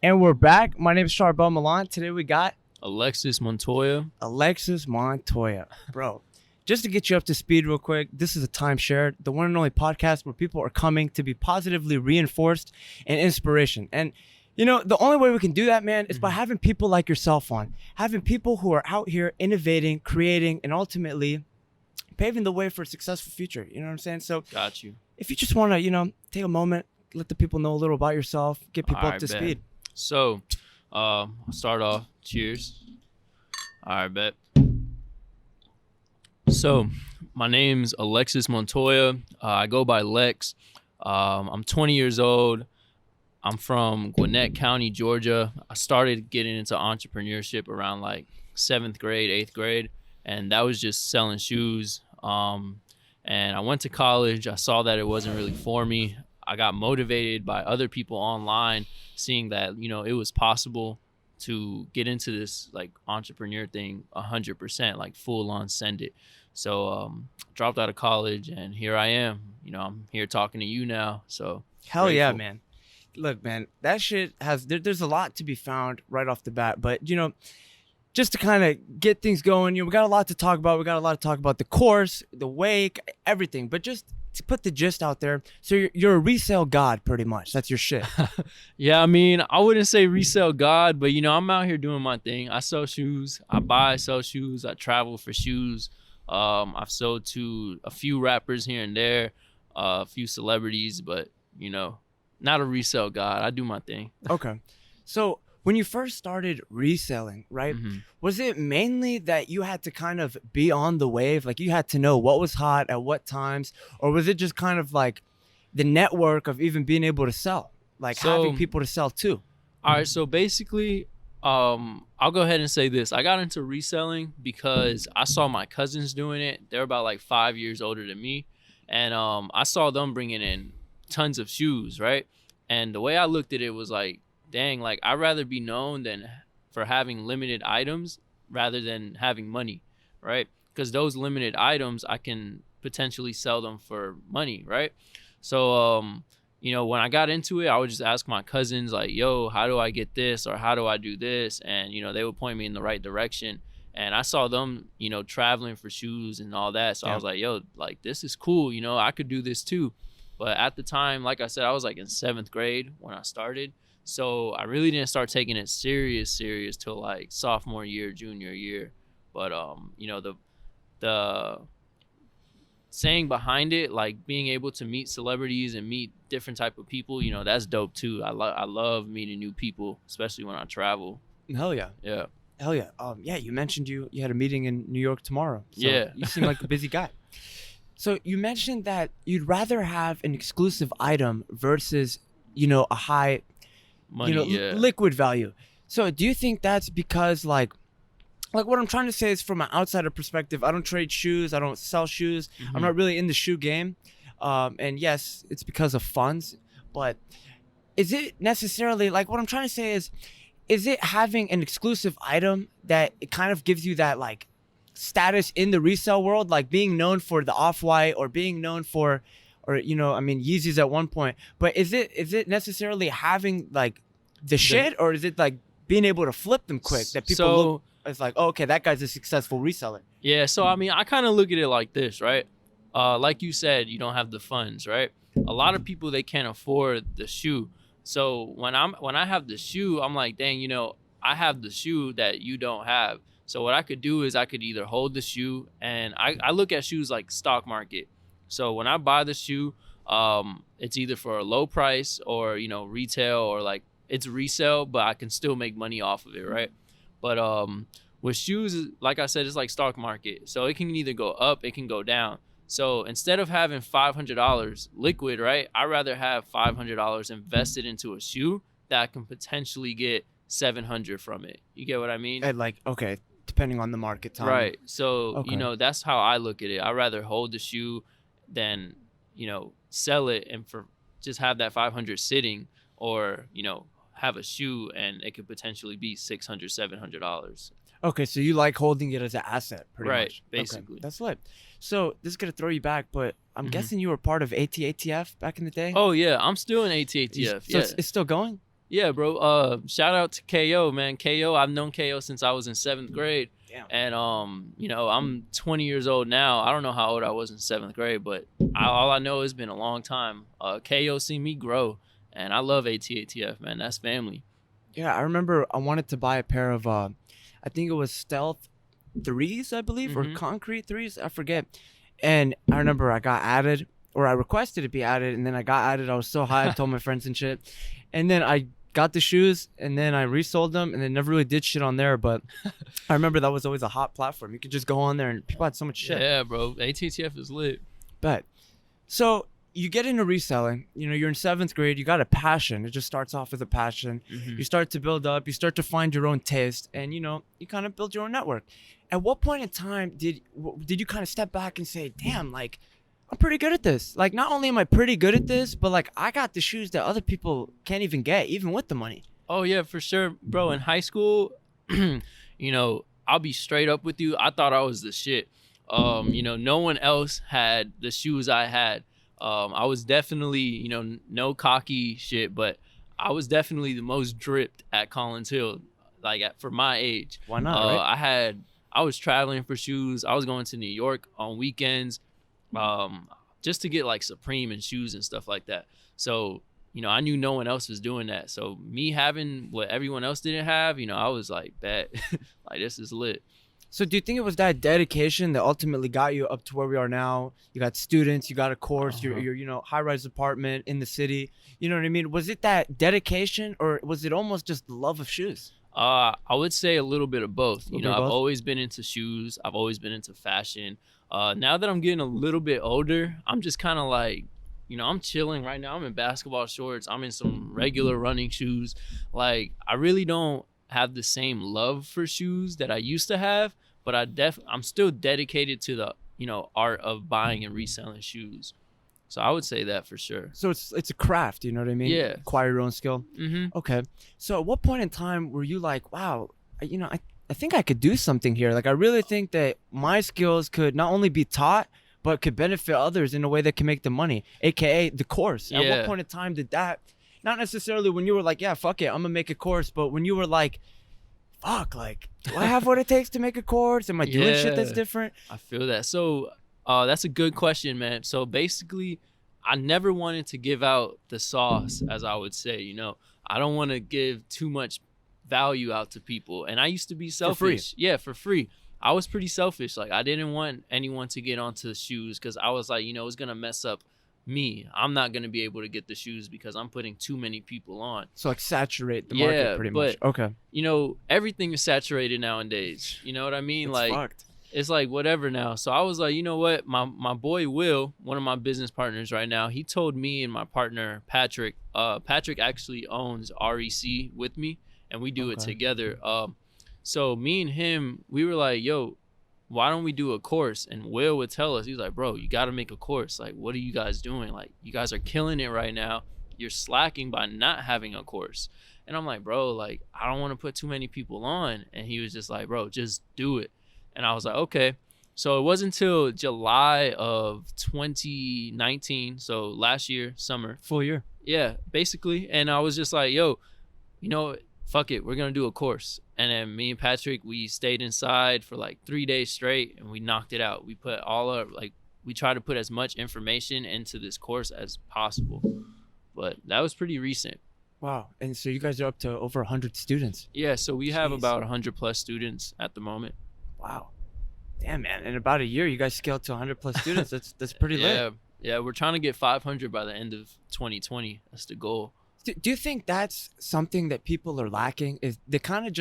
And we're back. My name is Charbel Milan. Today we got Alexis Montoya. Alexis Montoya. Bro, just to get you up to speed real quick, this is a timeshare, the one and only podcast where people are coming to be positively reinforced and inspiration. And, you know, the only way we can do that, man, is by having people like yourself on. Having people who are out here innovating, creating, and ultimately paving the way for a successful future. You know what I'm saying? So, Got you. if you just want to, take a moment, let the people know a little about yourself, get people up to speed. So, I'll start off. Cheers. All right, bet. So, my name's Alexis Montoya. I go by Lex. I'm 20 years old. I'm from Gwinnett County, Georgia. I started getting into entrepreneurship around like 7th grade, 8th grade, and that was just selling shoes. And I went to college. I saw that it wasn't really for me. I got motivated by other people online, seeing that, it was possible to get into this like entrepreneur thing 100%, like full on send it. So dropped out of college and here I am. I'm here talking to you now. So hell grateful. Yeah, man. Look, man, that shit there's a lot to be found right off the bat. But, just to kind of get things going, we got a lot to talk about. We got a lot to talk about the course, the wake, everything. But just to put the gist out there, so you're a resale god, pretty much. That's your shit. Yeah, I mean, I wouldn't say resale god, but I'm out here doing my thing. I sell shoes. I buy, sell shoes. I travel for shoes. I've sold to a few rappers here and there, a few celebrities, but not a resale god. I do my thing. Okay, so when you first started reselling, right, was it mainly that you had to kind of be on the wave? Like you had to know what was hot at what times? Or was it just kind of like the network of even being able to sell? Like having people to sell to? All right, so basically, I'll go ahead and say this. I got into reselling because I saw my cousins doing it. They're about like 5 years older than me. And I saw them bringing in tons of shoes, right? And the way I looked at it was like, dang, like I'd rather be known than for having limited items rather than having money, right? Because those limited items, I can potentially sell them for money, right? So, when I got into it, I would just ask my cousins like, yo, how do I get this? Or how do I do this? And, they would point me in the right direction. And I saw them, traveling for shoes and all that. So I was like, yo, like, this is cool. I could do this too. But at the time, like I said, I was like in 7th grade when I started. So I really didn't start taking it serious till like sophomore year, junior year. But the saying behind it, like being able to meet celebrities and meet different type of people, that's dope too. I love meeting new people, especially when I travel. Hell yeah. Yeah. Hell yeah. Yeah, you mentioned you had a meeting in New York tomorrow. So yeah. You seem like a busy guy. So you mentioned that you'd rather have an exclusive item versus, a high money, liquid value. So do you think that's because like what I'm trying to say is from an outsider perspective, I don't trade shoes. I don't sell shoes. I'm not really in the shoe game. And yes, it's because of funds, but is it necessarily like what I'm trying to say is it having an exclusive item that it kind of gives you that like status in the resale world, like being known for the Off-White or being known for, or Yeezys at one point, but is it necessarily having like the shit, or is it like being able to flip them quick that people look, it's like, oh, okay, that guy's a successful reseller? Yeah, so I kind of look at it like this, right? Like you said, you don't have the funds, right? A lot of people, they can't afford the shoe. So when I have the shoe, I'm like, dang, I have the shoe that you don't have. So what I could do is I could either hold the shoe, and I look at shoes like stock market. So when I buy the shoe, it's either for a low price or, retail, or like it's resale, but I can still make money off of it, right? But with shoes, like I said, it's like stock market. So it can either go up, it can go down. So instead of having $500 liquid, right, I'd rather have $500 invested into a shoe that I can potentially get $700 from it. You get what I mean? And like, okay, depending on the market time. Right. So, Okay. That's how I look at it. I'd rather hold the shoe than, sell it and for just have that 500 sitting, or, have a shoe and it could potentially be $600, $700. Okay, so you like holding it as an asset, pretty Right, much. basically. Okay, that's lit. So this is gonna throw you back, but I'm guessing you were part of ATATF back in the day. Oh yeah, I'm still in ATATF. So Yeah. it's still going? Yeah, bro. Shout out to KO, man. KO, I've known KO since I was in 7th grade. Damn. And I'm 20 years old now. I don't know how old I was in 7th grade, but all I know it's been a long time. KO seen me grow, and I love ATATF, man. That's family. Yeah, I remember I wanted to buy a pair of I think it was Stealth 3s, I believe, or Mhm. Concrete 3s, I forget. And I remember I got added, or I requested to be added, and then I got added. I was so hyped, told my friends and shit. And then I got the shoes, and then I resold them, and then never really did shit on there. But I remember that was always a hot platform. You could just go on there, and people had so much shit. Yeah, bro. ATTF is lit. But so you get into reselling. You know, you're in 7th grade. You got a passion. It just starts off as a passion. Mhm. You start to build up. You start to find your own taste, and you kind of build your own network. At what point in time did you kind of step back and say, "Damn, like I'm pretty good at this. Like not only am I pretty good at this, but like I got the shoes that other people can't even get, even with the money." Oh yeah, for sure, bro. In high school, I'll be straight up with you. I thought I was the shit. No one else had the shoes I had. I was definitely, no cocky shit, but I was definitely the most dripped at Collins Hill, like for my age. Why not? Right? I was traveling for shoes. I was going to New York on weekends, just to get like Supreme and shoes and stuff like that. So, I knew no one else was doing that. So me having what everyone else didn't have, I was like, bet, like this is lit. So do you think it was that dedication that ultimately got you up to where we are now? You got students, you got a course, your high-rise apartment in the city. You know what I mean? Was it that dedication, or was it almost just the love of shoes? I would say a little bit of both. Little bit of I've both? always been into shoes. I've always been into fashion. Now that I'm getting a little bit older, I'm just kind of like, I'm chilling right now. I'm in basketball shorts. I'm in some regular running shoes. Like, I really don't have the same love for shoes that I used to have, but I'm still dedicated to the, art of buying and reselling shoes. So I would say that for sure. So it's a craft, you know what I mean? Yeah. Acquire your own skill. Mm-hmm. Okay. So at what point in time were you like, wow, I think I could do something here. Like I really think that my skills could not only be taught, but could benefit others in a way that can make them money, aka the course. At Yeah. what point in time did that, not necessarily when you were like, yeah, fuck it, I'm gonna make a course, but when you were like, fuck, like, do I have what it takes to make a course? Am I doing shit that's Yeah. different? I feel that. So that's a good question, man. So basically, I never wanted to give out the sauce, as I would say. I don't want to give too much value out to people. And I used to be selfish. free. Yeah, for free. I was pretty selfish. Like, I didn't want anyone to get onto the shoes because I was like, it's going to mess up me. I'm not going to be able to get the shoes because I'm putting too many people on. So like saturate the market pretty much. but, Okay. Everything is saturated nowadays. You know what I mean? It's like, fucked. it's like whatever now. So I was like, you know what? My boy Will, one of my business partners right now, he told me and my partner Patrick. Patrick actually owns REC with me, and we do it Okay. together. So me and him, we were like, yo, why don't we do a course? And Will would tell us, he was like, bro, you got to make a course. Like, what are you guys doing? Like, you guys are killing it right now. You're slacking by not having a course. And I'm like, bro, like, I don't want to put too many people on. And he was just like, bro, just do it. And I was like, okay. So it wasn't until July of 2019, so last year, summer. Full year. Yeah, basically. And I was just like, yo, fuck it, we're going to do a course. And then me and Patrick, we stayed inside for like 3 days straight, and we knocked it out. We put we tried to put as much information into this course as possible. But that was pretty recent. Wow. And so you guys are up to over 100 students. Yeah, so we have Jeez. about 100 plus students at the moment. Wow. Damn, man. In about a year, you guys scaled to 100 plus students. That's pretty lit. Yeah, we're trying to get 500 by the end of 2020. That's the goal. Do you think that's something that people are lacking? Is they kind of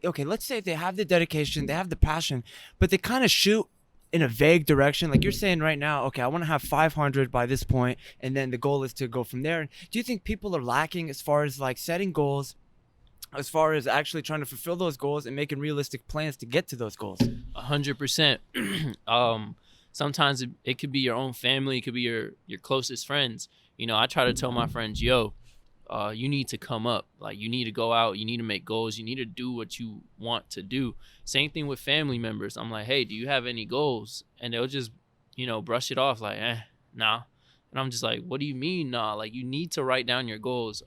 okay, let's say they have the dedication, they have the passion, but they kind of shoot in a vague direction. Like you're saying right now, okay, I want to have 500 by this point, and then the goal is to go from there. Do you think people are lacking as far as like setting goals, as far as actually trying to fulfill those goals and making realistic plans to get to those goals? 100%. Sometimes it could be your own family, it could be your closest friends. I try to tell my friends, yo, you need to come up. Like, you need to go out, you need to make goals, you need to do what you want to do. Same thing with family members. I'm like, hey, do you have any goals? And they'll just brush it off like, nah. And I'm just like, what do you mean nah? Like, you need to write down your goals.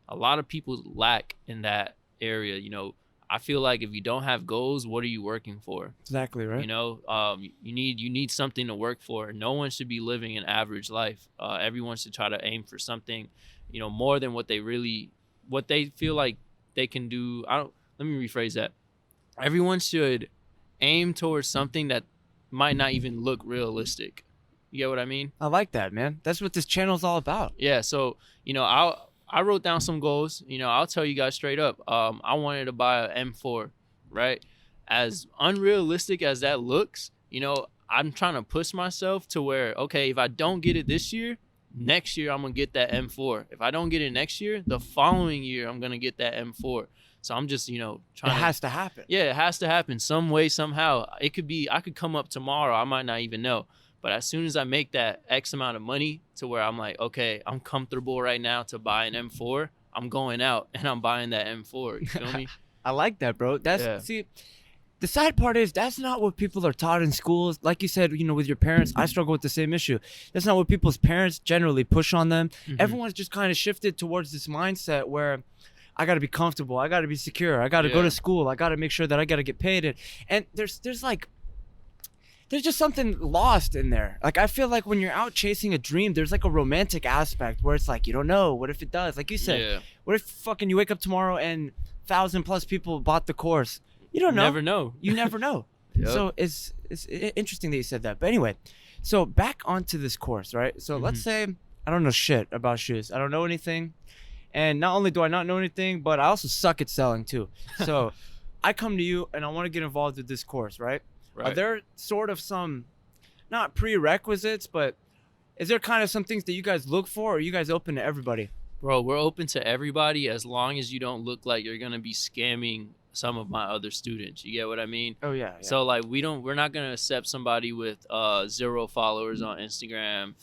a lot of people lack in that area. You know, I feel like if you don't have goals, what are you working for? Exactly, right? You know, you need something to work for. No one should be living an average life. Everyone should try to aim for something, you know, more than what they feel like they can do. Let me rephrase that. Everyone should aim towards something that might not even look realistic. You get what I mean? I like that, man. That's what this channel's all about. Yeah. So, you know, I wrote down some goals. You know, I'll tell you guys straight up. I wanted to buy an M4, right? As unrealistic as that looks, you know, I'm trying to push myself to where, okay, if I don't get it this year, next year I'm gonna get that M4. If I don't get it next year, the following year I'm gonna get that M4. So I'm just, you know, trying. It has to happen. Yeah, it has to happen some way, somehow. I could come up tomorrow. I might not even know. But as soon as I make that X amount of money to where I'm like, okay, I'm comfortable right now to buy an M4, I'm going out and I'm buying that M4. You feel me? I like that, bro. See, the sad part is that's not what people are taught in schools. Like you said, you know, with your parents, I struggle with the same issue. That's not what people's parents generally push on them. Mhm. Everyone's just kind of shifted towards this mindset where I got to be comfortable. I got to be secure. I got to go to school. I got to make sure that I got to get paid. And there's just something lost in there. Like, I feel like when you're out chasing a dream, there's like a romantic aspect where it's like, you don't know. What if it does? Like you said, what if fucking you wake up tomorrow and 1,000+ people bought the course? You don't know. Never know. You never know. Yep. So it's interesting that you said that. But anyway, so back onto this course, right? So let's say I don't know shit about shoes. I don't know anything. And not only do I not know anything, but I also suck at selling too. So I come to you and I want to get involved with this course, right? Right. Are there sort of some, not prerequisites, but is there kind of some things that you guys look for, or are you guys open to everybody? Bro, we're open to everybody as long as you don't look like you're going to be scamming some of my other students. You get what I mean? Oh, yeah. So like we're not going to accept somebody with 0 followers on Instagram.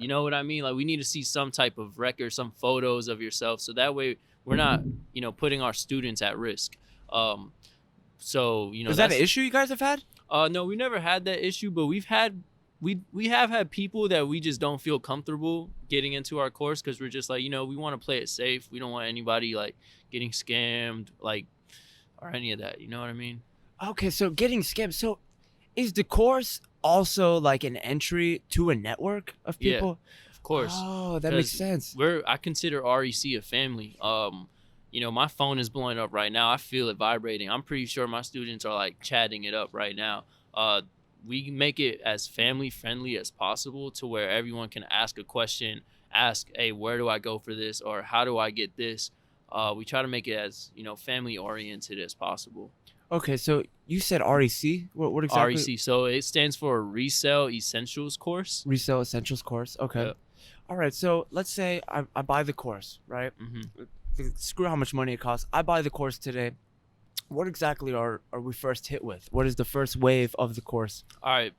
You know what I mean? Like, we need to see some type of record, some photos of yourself. So that way we're not, you know, putting our students at risk. So, you know, is that an issue you guys have had? No, we never had that issue, but we have had people that we just don't feel comfortable getting into our course because we're just like, you know, we want to play it safe. We don't want anybody like getting scammed, like, or any of that. You know what I mean? Okay, so getting scammed. So is the course also like an entry to a network of people? Yeah, of course. Oh, that makes sense. I consider REC a family. You know, my phone is blowing up right now. I feel it vibrating. I'm pretty sure my students are like chatting it up right now. We make it as family friendly as possible to where everyone can ask a question, ask, hey, where do I go for this? Or how do I get this? We try to make it as, you know, family oriented as possible. Okay, so you said REC? What exactly? REC. So it stands for Resell Essentials Course. Resell Essentials Course. Okay. Yep. All right. So let's say I buy the course, right? Mm-hmm. Screw how much money it costs. I buy the course today. What exactly are we first hit with? What is the first wave of the course? All right.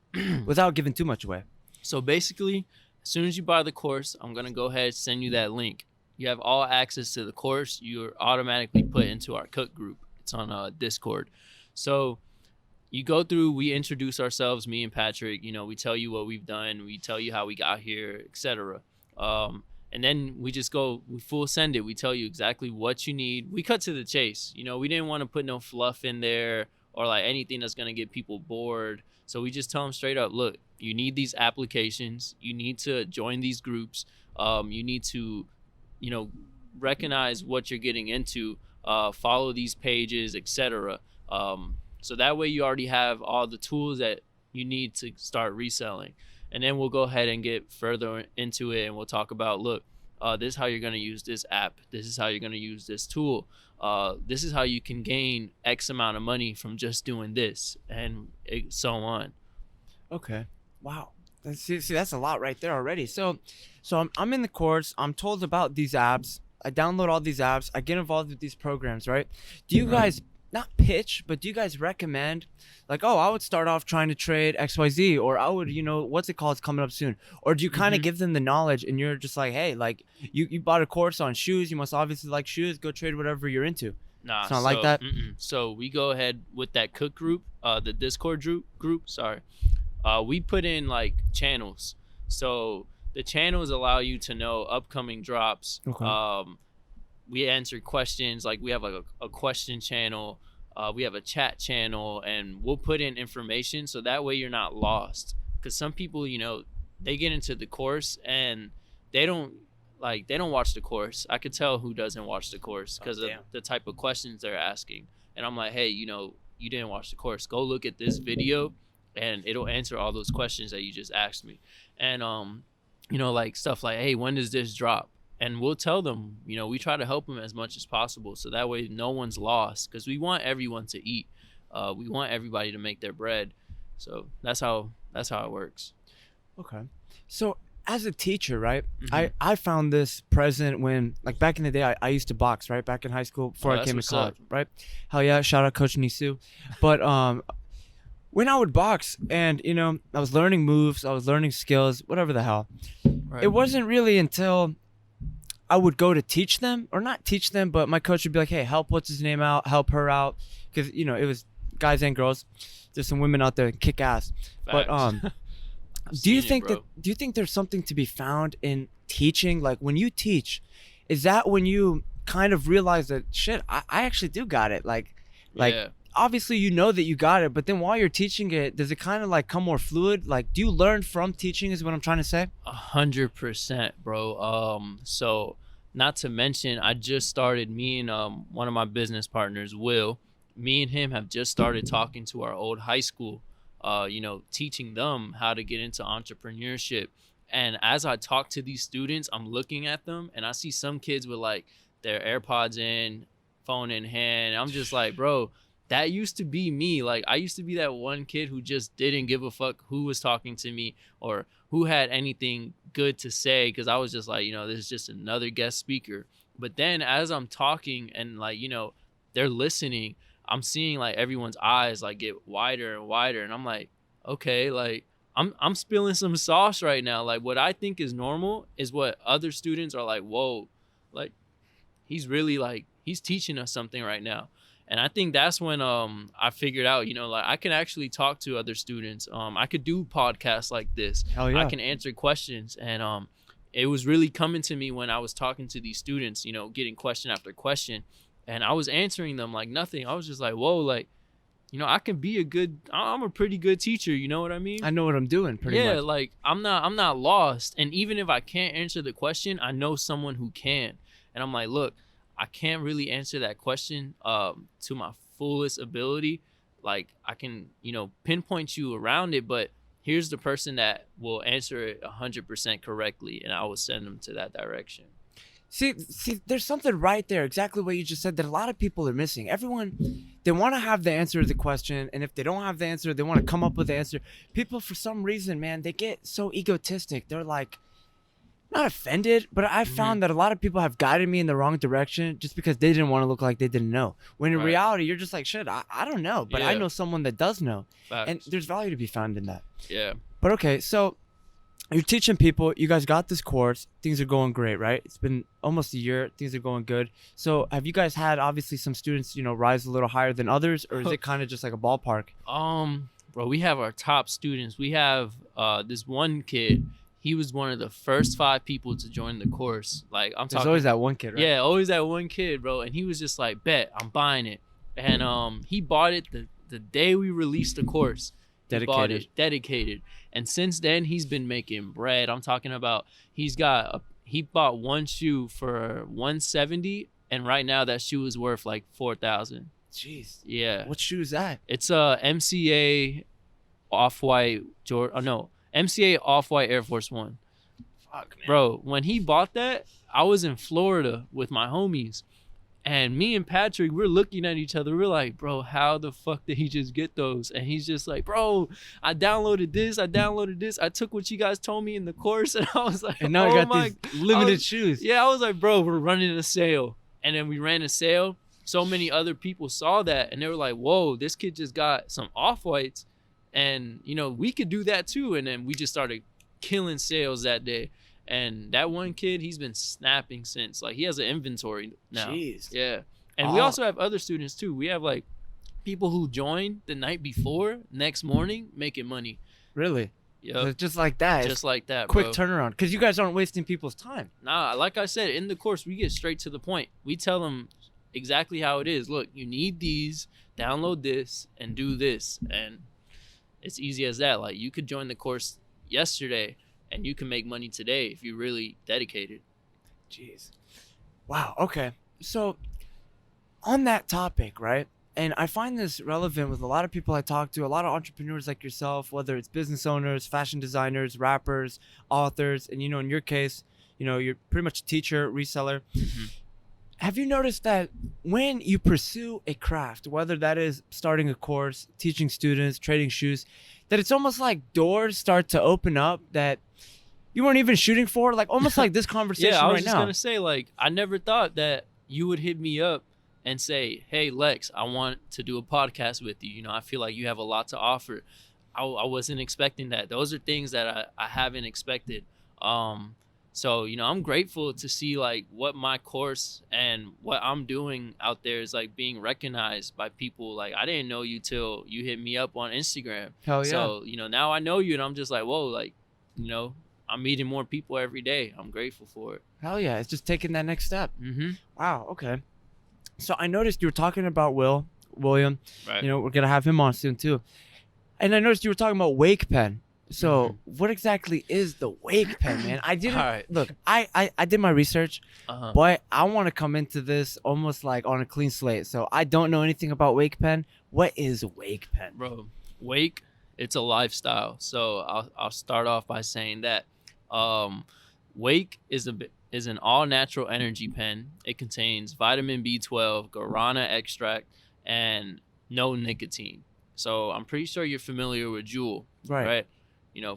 Without giving too much away. So basically, as soon as you buy the course, I'm going to go ahead and send you that link. You have all access to the course. You're automatically put into our cook group. It's on Discord. So you go through, we introduce ourselves, me and Patrick. You know, we tell you what we've done. We tell you how we got here, etc. And then we full send it. We tell you exactly what you need. We cut to the chase. You know, we didn't want to put no fluff in there or like anything that's going to get people bored. So we just tell them straight up, look, you need these applications. You need to join these groups. You need to, you know, recognize what you're getting into, follow these pages, etc. So that way you already have all the tools that you need to start reselling. And then we'll go ahead and get further into it, and we'll talk about, look, this is how you're going to use this app. This is how you're going to use this tool. This is how you can gain X amount of money from just doing this, and so on. Okay. Wow. See, that's a lot right there already. So I'm in the course. I'm told about these apps. I download all these apps. I get involved with these programs, right? Do you guys not pitch, but do you guys recommend, like, oh, I would start off trying to trade XYZ, or I would, you know, what's it called? It's coming up soon. Or do you kind of give them the knowledge and you're just like, hey, like, you bought a course on shoes. You must obviously like shoes. Go trade whatever you're into. Nah, it's not like that. So we go ahead with that cook group, the Discord group. Sorry. We put in like channels. So the channels allow you to know upcoming drops. Okay. we answer questions. Like we have like a question channel. We have a chat channel, and we'll put in information so that way you're not lost. Because some people, they get into the course and they don't watch the course. I could tell who doesn't watch the course because of the type of questions they're asking. And I'm like, hey, you didn't watch the course. Go look at this video, and it'll answer all those questions that you just asked me. And like stuff like, hey, when does this drop? And we'll tell them, we try to help them as much as possible. So that way no one's lost, because we want everyone to eat. We want everybody to make their bread. So that's how it works. Okay. So as a teacher, right, Mm-hmm. I found this present when, like, back in the day, I used to box, right, back in high school before I came to college, right? Hell yeah, shout out Coach Nisu. But when I would box and, I was learning moves, I was learning skills, whatever the hell. Right. It wasn't really until I would go to teach them, or not teach them, but my coach would be like, hey, help what's his name out, help her out. Because, it was guys and girls. There's some women out there that kick ass. Facts. But do you think there's something to be found in teaching? Like, when you teach, is that when you kind of realize that, shit, I actually do got it? Like Yeah. obviously that you got it, but then while you're teaching it, does it kind of like come more fluid? Like, do you learn from teaching is what I'm trying to say? 100%, bro. So not to mention, I just started, me and one of my business partners, Will, me and him have just started talking to our old high school, teaching them how to get into entrepreneurship. And as I talk to these students, I'm looking at them and I see some kids with like their AirPods in, phone in hand. I'm just like, bro, that used to be me. Like, I used to be that one kid who just didn't give a fuck who was talking to me or who had anything good to say, because I was just like, this is just another guest speaker. But then as I'm talking and like, they're listening, I'm seeing like everyone's eyes like get wider and wider, and I'm like, okay, like I'm spilling some sauce right now. Like, what I think is normal is what other students are like, whoa, like he's really like, he's teaching us something right now. And I think that's when I figured out, like I can actually talk to other students. I could do podcasts like this. Hell yeah. I can answer questions. And it was really coming to me when I was talking to these students, getting question after question. And I was answering them like nothing. I was just like, whoa, like, I'm a pretty good teacher. You know what I mean? I know what I'm doing pretty much. Yeah, like I'm not lost. And even if I can't answer the question, I know someone who can. And I'm like, look, I can't really answer that question to my fullest ability. Like, I can, pinpoint you around it, but here's the person that will answer it 100% correctly, and I will send them to that direction. See, there's something right there, exactly what you just said, that a lot of people are missing. Everyone, they want to have the answer to the question, and if they don't have the answer, they want to come up with the answer. People, for some reason, man, they get so egotistic. They're like, not offended, but I found that a lot of people have guided me in the wrong direction just because they didn't want to look like they didn't know. When in reality, you're just like, shit, I don't know, but I know someone that does know. Facts. And there's value to be found in that. Yeah. But okay, so you're teaching people, you guys got this course, things are going great, right? It's been almost a year, things are going good. So have you guys had obviously some students, rise a little higher than others, or is it kind of just like a ballpark? Bro, we have our top students. We have this one kid. He was one of the first 5 people to join the course. Like, I'm talking. There's always that one kid, right? Yeah, always that one kid, bro. And he was just like, bet, I'm buying it. And he bought it the day we released the course. Dedicated. And since then, he's been making bread. I'm talking about he bought one shoe for $170, and right now that shoe is worth like $4,000. Jeez. Yeah. What shoe is that? It's a MCA Off-White MCA Off-White Air Force One. Fuck, man. Bro, when he bought that, I was in Florida with my homies. And me and Patrick, we're looking at each other. We're like, bro, how the fuck did he just get those? And he's just like, bro, I downloaded this. I took what you guys told me in the course. And I was like, and now you got these limited shoes. Yeah, I was like, bro, we're running a sale. And then we ran a sale. So many other people saw that. And they were like, whoa, this kid just got some Off-Whites. And, we could do that too. And then we just started killing sales that day. And that one kid, he's been snapping since. Like, he has an inventory now. Jeez. Yeah. And we also have other students too. We have like people who joined the night before, next morning, making money. Really? Yep. So just like that. Just like that, Quick bro. turnaround. Because you guys aren't wasting people's time. Nah, like I said, in the course, we get straight to the point. We tell them exactly how it is. Look, you need these, download this, and do this. And it's easy as that. Like, you could join the course yesterday, and you can make money today if you're really dedicated. Jeez. Wow. Okay. So on that topic, right? And I find this relevant with a lot of people I talk to, a lot of entrepreneurs like yourself, whether it's business owners, fashion designers, rappers, authors, and in your case, you're pretty much a teacher, reseller. Mm-hmm. Have you noticed that when you pursue a craft, whether that is starting a course, teaching students, trading shoes, that it's almost like doors start to open up that you weren't even shooting for, like almost like this conversation I was right just now. gonna say, like, I never thought that you would hit me up and say, "Hey, Lex, I want to do a podcast with you. I feel like you have a lot to offer." I wasn't expecting that. Those are things that I haven't expected. So I'm grateful to see like what my course and what I'm doing out there is like being recognized by people. Like, I didn't know you till you hit me up on Instagram. Hell yeah. So now I know you, and I'm just like, whoa, like I'm meeting more people every day. I'm grateful for it. Hell yeah. It's just taking that next step. Mm-hmm. Wow. Okay. So I noticed you were talking about William. Right. We're going to have him on soon too. And I noticed you were talking about WakePen. So what exactly is the WakePen, man? I didn't. All right. Look, I did my research, Uh-huh. but I want to come into this almost like on a clean slate. So I don't know anything about WakePen. What is WakePen? Bro, Wake, it's a lifestyle. So I'll start off by saying that Wake is an all-natural energy pen. It contains vitamin B12, guarana extract, and no nicotine. So I'm pretty sure you're familiar with Juul, right?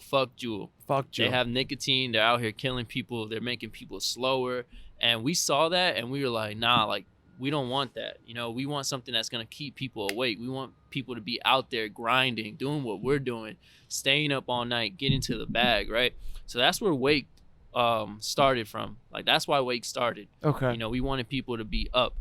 Fuck Juul. Fuck Juul. They have nicotine. They're out here killing people. They're making people slower. And we saw that, and we were like, nah, like, we don't want that. We want something that's going to keep people awake. We want people to be out there grinding, doing what we're doing, staying up all night, getting to the bag, right? So that's where Wake started from. Like, that's why Wake started. Okay. We wanted people to be up,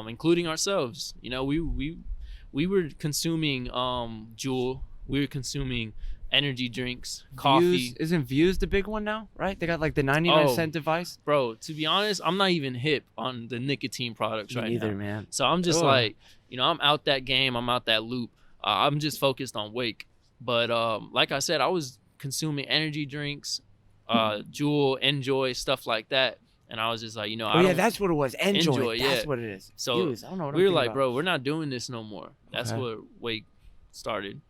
including ourselves. We were consuming Juul. We were consuming energy drinks, coffee. Isn't Views the big one now, right? They got like the 99-cent device. Bro, to be honest, I'm not even hip on the nicotine products right Neither, now. man. So I'm just like, I'm out that game. I'm out that loop. I'm just focused on Wake. But like I said, I was consuming energy drinks, Juul, Enjoy, stuff like that. And I was just like, that's what it was. Enjoy. That's what it is. So Views. I don't know what we were I'm like, thinking bro, we're not doing this no more. That's Okay. where Wake started.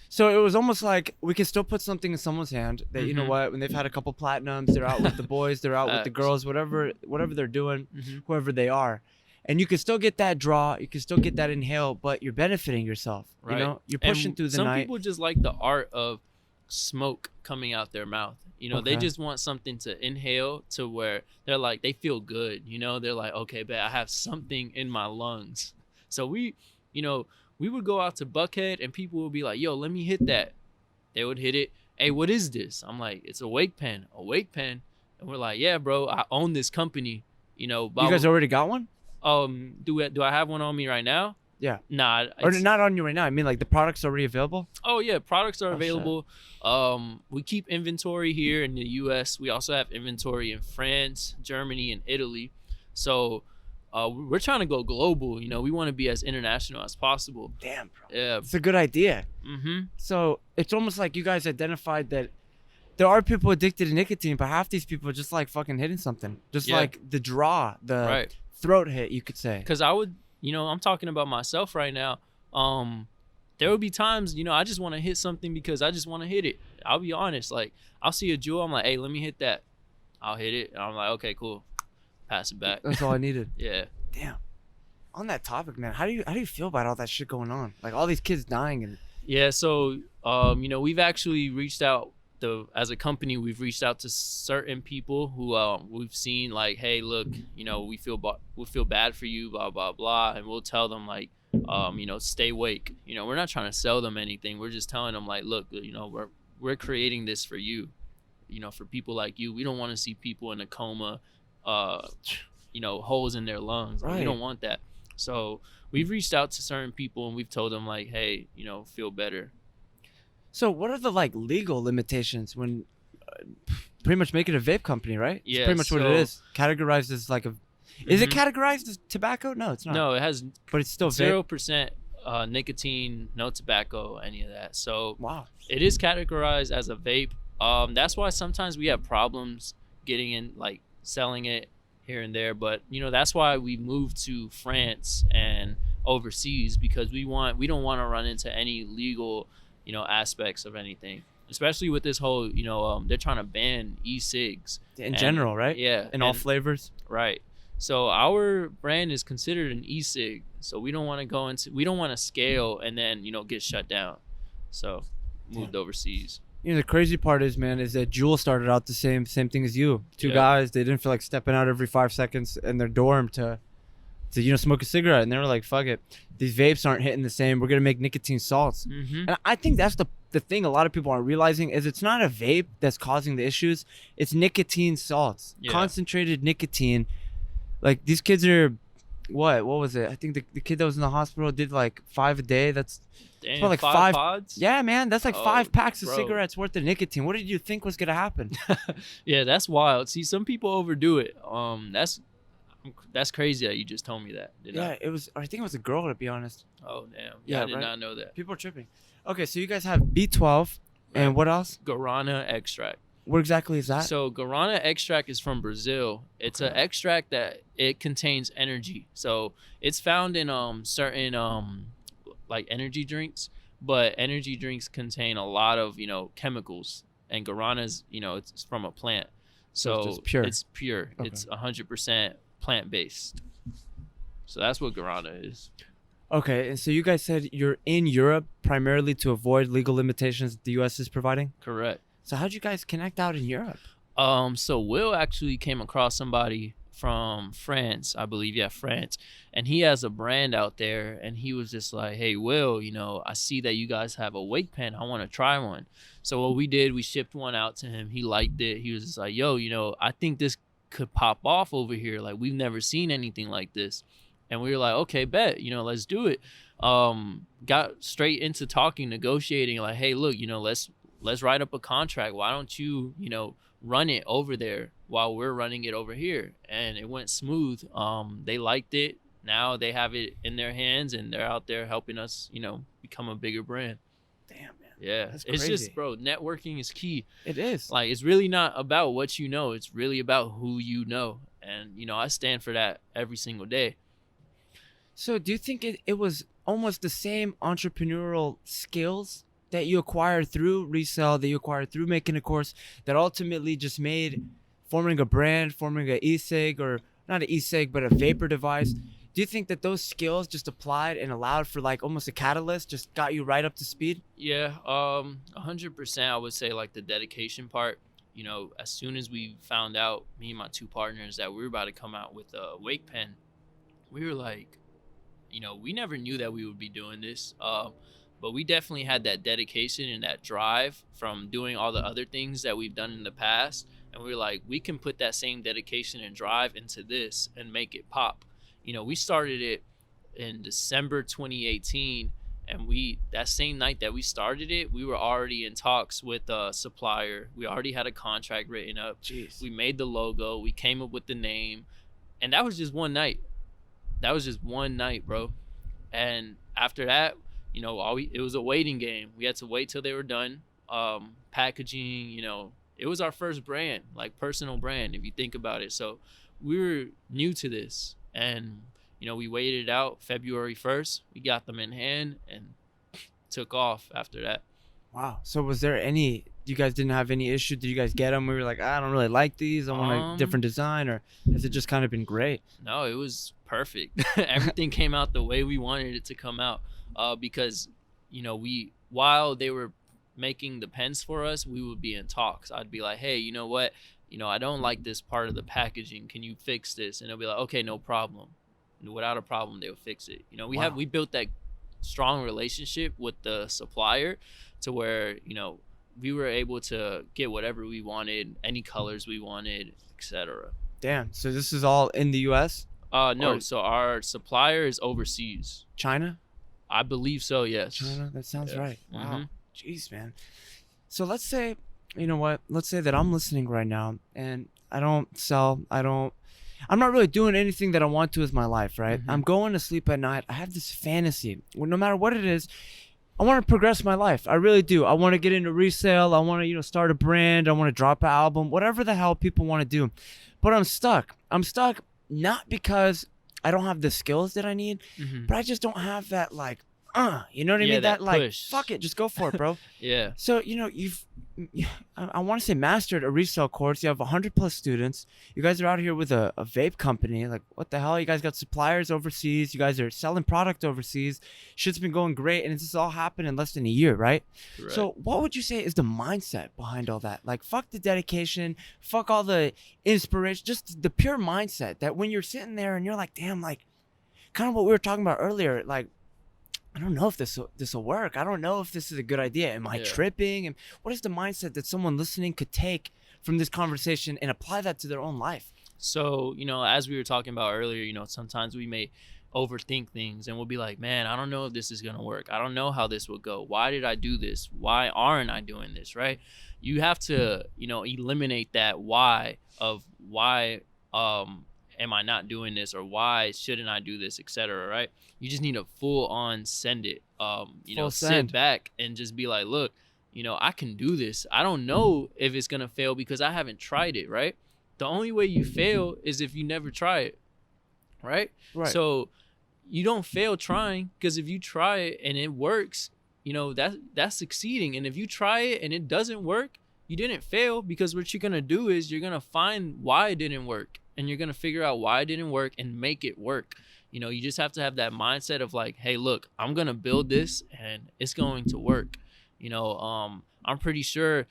So it was almost like we can still put something in someone's hand that, you know Mhm. what, when they've had a couple platinums, they're out with the boys, they're out with the Facts. girls, whatever they're doing, Mhm. whoever they are. And you can still get that draw, you can still get that inhale, but you're benefiting yourself. Right. You're pushing And through the some night. people just like the art of smoke coming out their mouth. They Okay. just want something to inhale to where they're like, they feel good. They're like, okay, but I have something in my lungs. So we would go out to Buckhead and people would be like, yo, let me hit that. They would hit it. Hey, what is this? I'm like, it's a WakePen. A WakePen. And we're like, yeah, bro, I own this company. You guys already got one? Do I have one on me right now? Yeah. Nah. Or not on you right now. I mean, like the product's already available? Oh yeah, products are Oh, shit. available. We keep inventory here in the US. We also have inventory in France, Germany, and Italy. So we're trying to go global. We want to be as international as possible. Damn, bro. Yeah. It's a good idea. Mm-hmm. So it's almost like you guys identified that there are people addicted to nicotine, but half these people are just like fucking hitting something. Just Yeah. like the draw, the Right. throat hit, you could say. Because I would, I'm talking about myself right now. There would be times, I just want to hit something because I just want to hit it. I'll be honest. Like, I'll see a jewel. I'm like, hey, let me hit that. I'll hit it. And I'm like, okay, cool. Pass it back. That's all I needed. Yeah. Damn. On that topic, man, how do you feel about all that shit going on? Like all these kids dying and Yeah. So, we've actually reached out. As a company, we've reached out to certain people who we've seen like, hey, look, we feel bad for you, blah blah blah, and we'll tell them like, stay awake. We're not trying to sell them anything. We're just telling them like, look, we're creating this for you, for people like you. We don't want to see people in a coma, holes in their lungs. Like, we Right. don't want that. So we've reached out to certain people and we've told them like, hey, feel better. So what are the like legal limitations when pretty much make it a vape company, right? It's Yeah, pretty much what it is. Categorized as like a. Is it Mhm. categorized as tobacco? No, it's not. No, it has But it's still vape. 0% nicotine, no tobacco, any of that. So Wow. it is categorized as a vape. That's why sometimes we have problems getting in, like selling it here and there. But that's why we moved to France and overseas, because we don't want to run into any legal, aspects of anything. Especially with this whole, they're trying to ban e-cigs In general, right? Yeah, In all flavors. right. So our brand is considered an e-cig. So we don't want to scale and then get shut down. So moved overseas. The crazy part is, man, is that Juul started out the same thing as you. Two Yeah. guys, they didn't feel like stepping out every 5 seconds in their dorm to smoke a cigarette, and they were like, fuck it, these vapes aren't hitting the same, we're gonna make nicotine salts. Mm-hmm. And I think that's the thing a lot of people aren't realizing is it's not a vape that's causing the issues, it's nicotine salts. Yeah. Concentrated nicotine. Like these kids are what was it? I think the kid that was in the hospital did like 5 a day. That's Damn, probably like five pods? Yeah, man, that's like Oh, 5 packs of bro. cigarettes worth of nicotine. What did you think was gonna happen? Yeah, that's wild. See, some people overdo it. That's crazy that you just told me that. Yeah, I think it was a girl, to be honest. Oh, damn. Yeah, I did right? not know that. People are tripping. Okay, so you guys have B12 and what else? Guarana extract. What exactly is that? So guarana extract is from Brazil. It's an extract that it contains energy. So it's found in certain like energy drinks, but energy drinks contain a lot of chemicals, and guarana's it's from a plant. So it's just pure. It's pure. Okay. It's 100% plant-based. So that's what guarana is. Okay, and so you guys said you're in Europe primarily to avoid legal limitations that the U.S. is providing? Correct. So how'd you guys connect out in Europe? So Will actually came across somebody from France, I believe. Yeah, France. And he has a brand out there, and he was just like, hey, Will, I see that you guys have a WakePen. I want to try one. So what we did, we shipped one out to him. He liked it. He was just like, yo, I think this could pop off over here. Like, we've never seen anything like this. And we were like, okay, bet, let's do it. Got straight into talking, negotiating, like, hey, look, let's write up a contract. Why don't you, run it over there while we're running it over here? And it went smooth. They liked it. Now they have it in their hands, and they're out there helping us, become a bigger brand. Damn, man. Yeah. That's It's crazy. just, bro, networking is key. It is. Like, it's really not about what you know. It's really about who you know. And, I stand for that every single day. So do you think it was almost the same entrepreneurial skills that you acquired through Resell, that you acquired through making a course, that ultimately just made forming a brand, forming an e-cig, or not an e-cig, but a vapor device? Do you think that those skills just applied and allowed for like almost a catalyst, just got you right up to speed? Yeah, 100%. I would say like the dedication part. As soon as we found out, me and my two partners, that we were about to come out with a WakePen, we were like, we never knew that we would be doing this. But we definitely had that dedication and that drive from doing all the other things that we've done in the past. And we were like, we can put that same dedication and drive into this and make it pop. We started it in December 2018. And that same night that we started it, we were already in talks with a supplier. We already had a contract written up. Jeez. We made the logo. We came up with the name. And that was just one night. Bro. And after that, it was a waiting game. We had to wait till they were done. Packaging, it was our first brand, like personal brand, if you think about it. So we were new to this, and we waited it out. February 1st, we got them in hand and took off after that. Wow. So was there you guys didn't have any issue? Did you guys get them? We were like, I don't really like these. I want a different design, or has it just kind of been great? No, it was perfect. Everything came out the way we wanted it to come out. Because, while they were making the pens for us, we would be in talks. I'd be like, hey, you know what? I don't like this part of the packaging. Can you fix this? And they'll be like, okay, no problem. And without a problem, they'll fix it. We built that strong relationship with the supplier to where, we were able to get whatever we wanted, any colors we wanted, etc. Damn. So this is all in the U.S.? No. So our supplier is overseas. China? I believe so, yes. China? That sounds Yeah. right. Wow. Mhm. Jeez, man. So let's say, you know what? Let's say that I'm listening right now and I don't sell. I'm not really doing anything that I want to with my life, right? Mm-hmm. I'm going to sleep at night. I have this fantasy. Well, no matter what it is, I want to progress my life. I really do. I want to get into resale. I want to, start a brand. I want to drop an album, whatever the hell people want to do. But I'm stuck. I'm stuck not because I don't have the skills that I need, Mm-hmm. but I just don't have that you know what I Yeah, mean? that Like, push. fuck it, just go for it, bro. Yeah. So, I want to say mastered a resale course. You have 100+ students. You guys are out here with a vape company. Like, what the hell? You guys got suppliers overseas. You guys are selling product overseas. Shit's been going great. And it's just all happened in less than a year, right? Correct. So what would you say is the mindset behind all that? Like, fuck the dedication. Fuck all the inspiration. Just the pure mindset that when you're sitting there and you're like, damn, like, kind of what we were talking about earlier, like, I don't know if this will work. I don't know if this is a good idea. Am I tripping? And what is the mindset that someone listening could take from this conversation and apply that to their own life? So, as we were talking about earlier, sometimes we may overthink things and we'll be like, man, I don't know if this is going to work. I don't know how this will go. Why did I do this? Why aren't I doing this? Right? You have to, eliminate that why of why am I not doing this, or why shouldn't I do this, etc. Right? You just need a full on send it. Sit back and just be like, look, I can do this. I don't know if it's gonna fail because I haven't tried it. Right? The only way you fail is if you never try it. Right? So you don't fail trying, because if you try it and it works, that's succeeding. And if you try it and it doesn't work, you didn't fail, because what you're gonna do is you're gonna find why it didn't work. And you're going to figure out why it didn't work and make it work. You just have to have that mindset of like, hey, look, I'm going to build this and it's going to work. I'm pretty sure,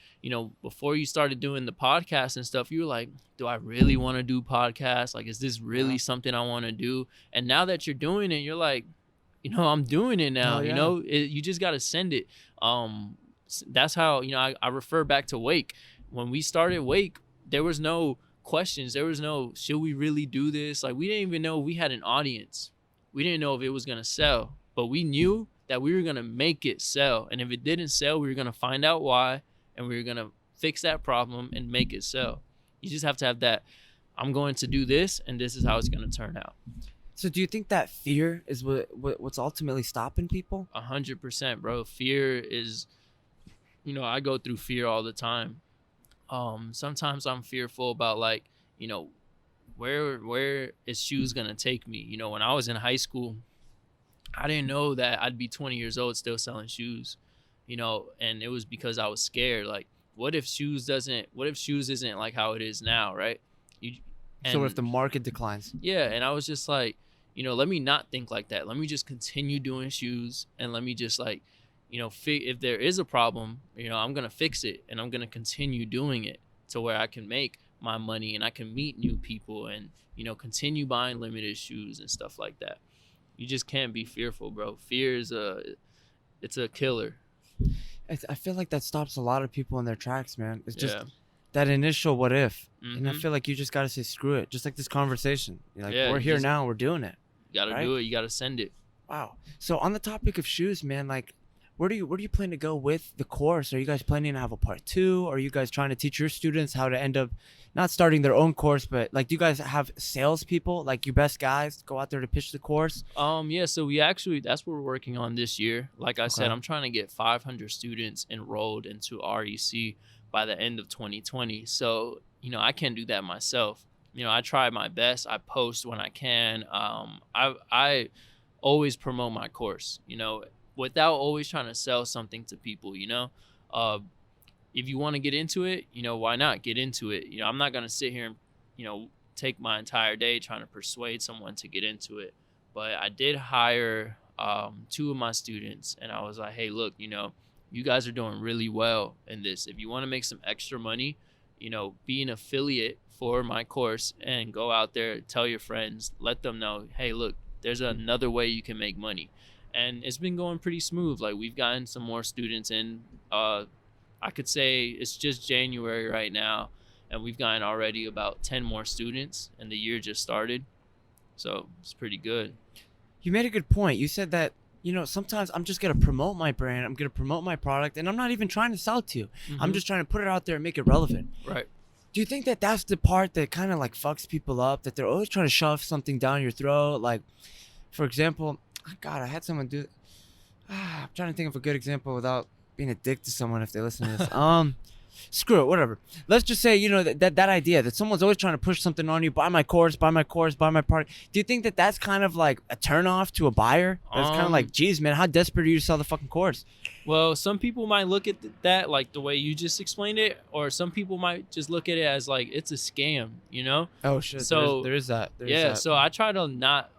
before you started doing the podcast and stuff, you were like, do I really want to do podcasts? Like, is this really something I want to do? And now that you're doing it, you're like, I'm doing it now. You just got to send it. That's how, I refer back to Wake. When we started Wake, there was no questions. There was no, should we really do this? Like, we didn't even know we had an audience. We didn't know if it was going to sell, but we knew that we were going to make it sell. And if it didn't sell, we were going to find out why, and we were going to fix that problem and make it sell. You just have to have that, I'm going to do this, and this is how it's going to turn out. So do you think that fear is what's ultimately stopping people? 100%, bro. Fear is, I go through fear all the time. Sometimes I'm fearful about, like, where is shoes gonna take me? When I was in high school, I didn't know that I'd be 20 years old still selling shoes, and it was because I was scared. Like, what if shoes isn't like how it is now, right? So what if the market declines? Yeah, and I was just like, let me not think like that. Let me just continue doing shoes, and let me just, like, if there is a problem, I'm going to fix it, and I'm going to continue doing it to where I can make my money and I can meet new people and, continue buying limited shoes and stuff like that. You just can't be fearful, bro. Fear is it's a killer. I feel like that stops a lot of people in their tracks, man. It's just that initial what if. Mm-hmm. And I feel like you just got to say, screw it. Just like this conversation. You're like, Yeah, we're here now. We're doing it. You got to do it. You got to send it. Wow. So on the topic of shoes, man, like, where do you plan to go with the course? Are you guys planning to have a part 2? Are you guys trying to teach your students how to end up not starting their own course, but like, do you guys have salespeople, like your best guys, go out there to pitch the course? Yeah. So we actually, that's what we're working on this year. Like I said, I'm trying to get 500 students enrolled into REC by the end of 2020. So, I can't do that myself. I try my best. I post when I can. I always promote my course, without always trying to sell something to people. If you want to get into it, why not get into it? I'm not going to sit here and, take my entire day trying to persuade someone to get into it. But I did hire 2 of my students, and I was like, hey, look, you guys are doing really well in this. If you want to make some extra money, be an affiliate for my course and go out there, tell your friends, let them know, hey, look, there's another way you can make money. And it's been going pretty smooth. Like, we've gotten some more students in. I could say it's just January right now, and we've gotten already about 10 more students, and the year just started. So it's pretty good. You made a good point. You said that, sometimes I'm just gonna promote my brand, I'm gonna promote my product, and I'm not even trying to sell to you. I'm just trying to put it out there and make it relevant. Right. Do you think that that's the part that kind of like fucks people up, that they're always trying to shove something down your throat? Like, for example, God, I had someone do. I'm trying to think of a good example without being a dick to someone if they listen to this. Screw it, whatever. Let's just say, that idea that someone's always trying to push something on you. Buy my course, buy my course, buy my product. Do you think that that's kind of like a turnoff to a buyer? That's kind of like, geez, man, how desperate are you to sell the fucking course? Well, some people might look at that like the way you just explained it, or some people might just look at it as like it's a scam, Oh shit. So there is that. So I try to not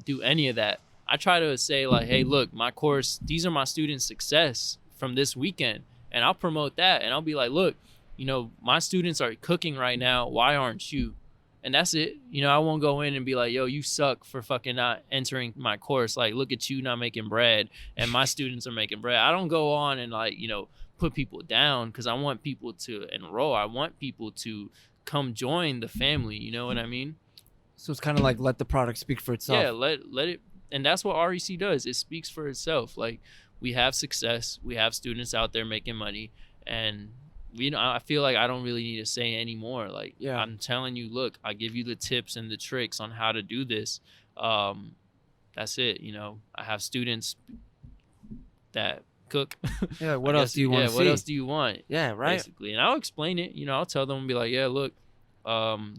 do any of that. I try to say like, hey, look, my course, these are my students' success from this weekend. And I'll promote that. And I'll be like, look, my students are cooking right now. Why aren't you? And that's it. I won't go in and be like, yo, you suck for fucking not entering my course. Like, look at you not making bread and my students are making bread. I don't go on and like, put people down because I want people to enroll. I want people to come join the family. You know what I mean? So it's kind of like let the product speak for itself. Yeah, let it. And that's what REC does. It speaks for itself. Like, we have success. We have students out there making money. And, I feel like I don't really need to say any more. Like, yeah. I'm telling you, look, I give you the tips and the tricks on how to do this. That's it. I have students that cook. Yeah, what else do you want to see? What else do you want? Yeah, right. Basically. And I'll explain it. I'll tell them and be like, yeah, look,